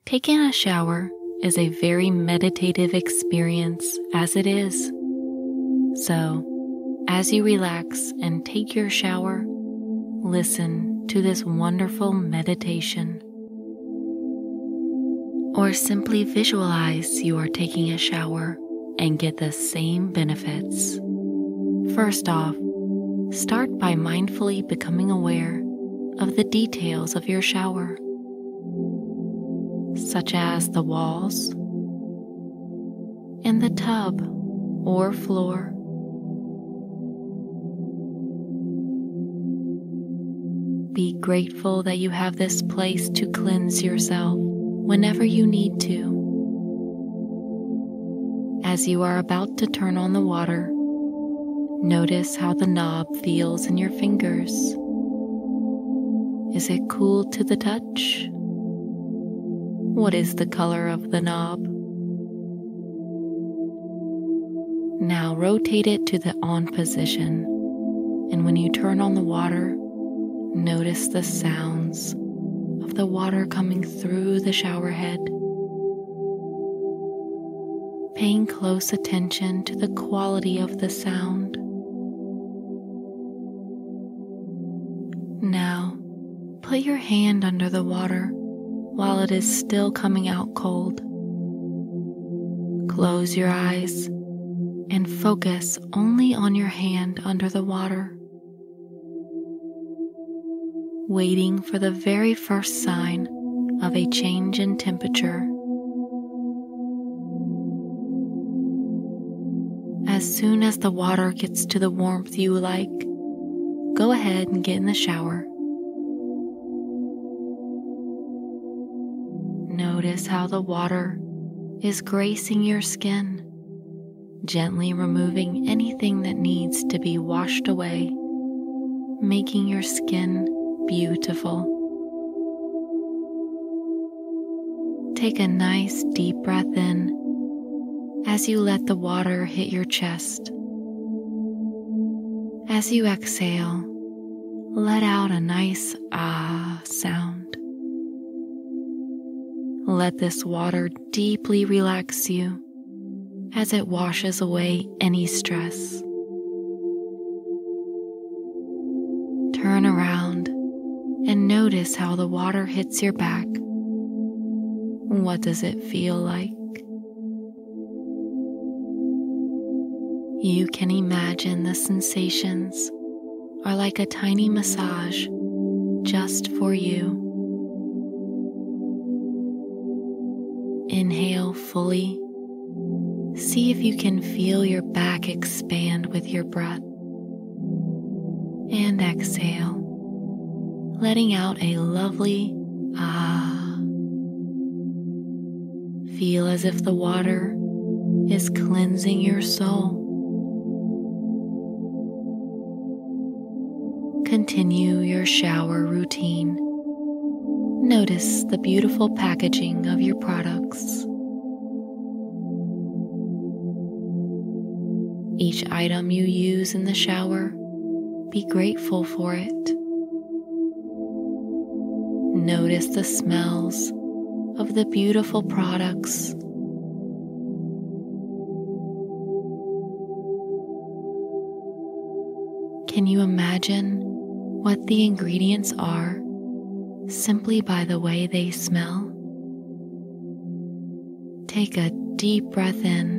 Taking a shower is a very meditative experience as it is. So, as you relax and take your shower, listen to this wonderful meditation. Or simply visualize you are taking a shower and get the same benefits. First off, start by mindfully becoming aware of the details of your shower, such as the walls and the tub or floor. Be grateful that you have this place to cleanse yourself whenever you need to. As you are about to turn on the water, notice how the knob feels in your fingers. Is it cool to the touch? What is the color of the knob? Now rotate it to the on position, and when you turn on the water, notice the sounds of the water coming through the shower head. Paying close attention to the quality of the sound. Now, put your hand under the water while it is still coming out cold. Close your eyes and focus only on your hand under the water, waiting for the very first sign of a change in temperature. As soon as the water gets to the warmth you like, go ahead and get in the shower. Notice how the water is gracing your skin, gently removing anything that needs to be washed away, making your skin beautiful. Take a nice deep breath in as you let the water hit your chest. As you exhale, let out a nice ah sound. Let this water deeply relax you as it washes away any stress. Turn around and notice how the water hits your back. What does it feel like? You can imagine the sensations are like a tiny massage just for you. Inhale fully. See if you can feel your back expand with your breath. And exhale, letting out a lovely ah. Feel as if the water is cleansing your soul. Continue your shower routine. Notice the beautiful packaging of your products. Each item you use in the shower, be grateful for it. Notice the smells of the beautiful products. Can you imagine what the ingredients are simply by the way they smell? Take a deep breath in